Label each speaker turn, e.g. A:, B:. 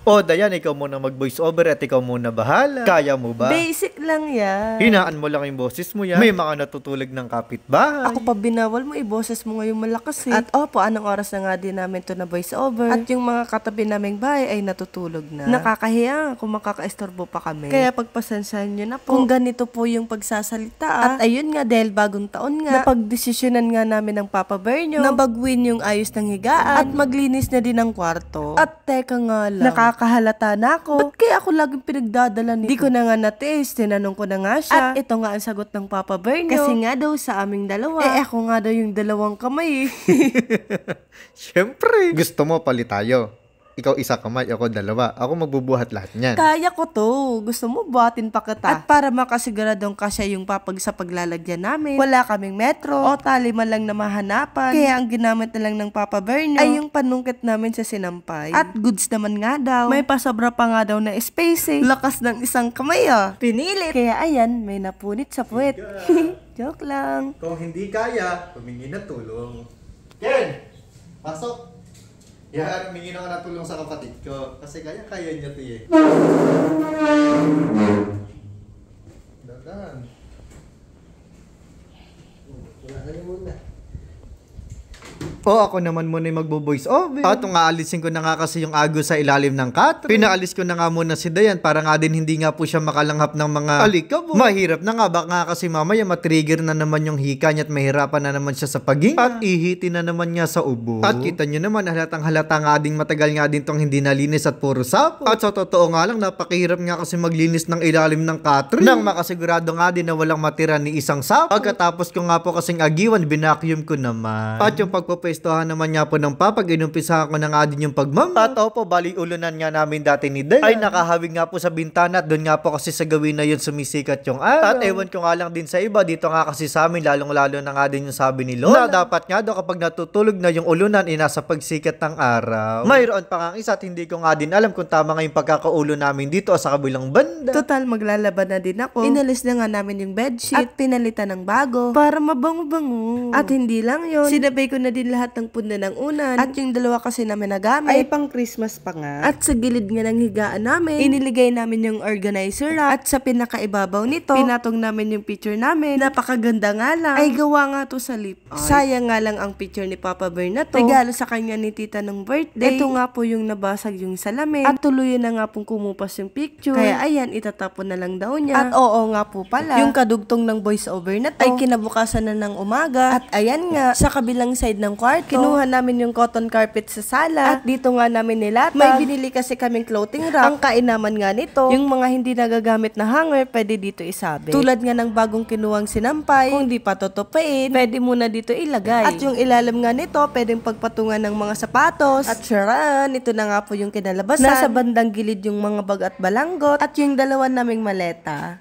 A: O, Dayan, ikaw muna mag-voice over at ikaw muna bahala. Kaya mo ba?
B: Basic lang yan.
A: Hinaan mo lang yung boses mo yan. May mga natutulog ng kapitbahay.
B: Ako pa binawal mo, iboses mo ngayong malakas eh. At opo, anong oras na nga din namin to na voice over. At yung mga katabi naming bahay ay natutulog na. Nakakahiya kung makaka-istorbo pa kami. Kaya pagpasensahan nyo na po kung ganito po yung pagsasalita. At ayun nga, dahil bagong taon nga, napagdesisyonan nga namin ng Papa Bernyo na bagwin yung ayos ng higaan at maglinis na din ng kwarto. At teka nga lang, nakakahalata na ako. Ba't kaya ako laging pinagdadala nito? Di ko na nga na-taste, tinanong ko na nga siya. At ito nga ang sagot ng Papa Bernyo. Kasi nga daw sa aming dalawa, ako nga daw yung dalawang kamay.
A: Siyempre. Gusto mo palit tayo? Ikaw isa kamay, ako dalawa. Ako magbubuhat lahat niyan.
B: Kaya ko to. Gusto mo buhatin pa kita? At para makasiguradong kasya yung papag sa paglalagyan namin, wala kaming metro o tali man lang na mahanapan. Kaya ang ginamit na lang ng Papa Bernyo ay yung panungkit namin sa sinampay. At goods naman nga daw. May pasobra pa nga daw na spacing. Lakas ng isang kamay ah. Pinilit. Kaya ayan, may napunit sa puwet. Joke lang.
A: Kung hindi kaya, humingi na tulong. Ken! Pasok! Yan, humingi na ka na tulong sa kapatid ko. Kasi kaya niya to eh. Dadan. Wala na yung muna. O ako naman muna yung magbo-voice over. At aalisin ko na nga kasi yung agos sa ilalim ng katre. Pinaalis ko na nga muna si Dayan para nga din hindi nga po siya makalanghap ng mga alikabok. Mahirap na nga, baka nga kasi mamaya matrigger na naman yung hika niya at mahirapan na naman siya sa paghinga. At ihitin na naman niya sa ubo. At kita nyo naman, halatang halata nga ding matagal nga din tong hindi nalinis at puro sapo. At sa totoo nga lang, napakahirap nga kasi maglinis ng ilalim ng katre. Nang makasigurado nga din na walang matira ni isang sapo. Pagkatapos ko nga po kasing agiwan, binacuum ko naman. At yung pagpapwestohan naman niya po ng papag, inumpisahan ko na nga din yung pagmamag. At po, bali ulunan nga namin dati ni Dayan ay nakahawig nga po sa bintana at doon nga po kasi sa gawin na yun sumisikat yung araw. At ewan ko nga lang din sa iba, dito nga kasi sa amin, lalong-lalo na nga din yung sabi ni Lola, na dapat nga daw kapag natutulog na yung ulunan, nasa pagsikat ng araw. Mayroon pa nga isa at hindi ko nga din alam kung tama nga yung pagkakaulo namin dito sa kabilang banda.
B: Total, maglalaban na din ako. Inalis na nga namin yung bedsheet at pinalitan ng bago para mabango-bango. At hindi lang yun, sinabay ko na din lahat ng punda ng unan. At yung dalawa kasi namin nagamit ay pang Christmas pa nga. At sa gilid nga ng higaan namin, iniligay namin yung organizer rack. At sa pinakaibabaw nito, pinatong namin yung picture namin. Napakaganda nga lang. Ay gawa nga to sa lip. Sayang nga lang ang picture ni Papa Bear na to. Regalo sa kanya ni tita nung birthday. Ito nga po yung nabasag yung salamin. At tuluyan na nga pong kumupas yung picture. Kaya ayan, itatapon na lang daw niya. At oo nga po pala, yung kadugtong ng voice over na to ay kinabukasan na ng umaga. At ayan nga, sa kabilang side ng kwarto, kinuha namin yung cotton carpet sa sala. At dito nga namin nilatag. May binili kasi kaming clothing rack. Ang kainaman nga nito, yung mga hindi nagagamit na hanger, pwede dito isabit. Tulad nga ng bagong kinuwang sinampay, kung di pa tutupain, pwede muna dito ilagay. At yung ilalim nga nito, pwedeng pagpatungan ng mga sapatos. At charan, ito na nga po yung kinalabasan. Nasa bandang gilid yung mga bag at balanggot. At yung dalawa naming maleta.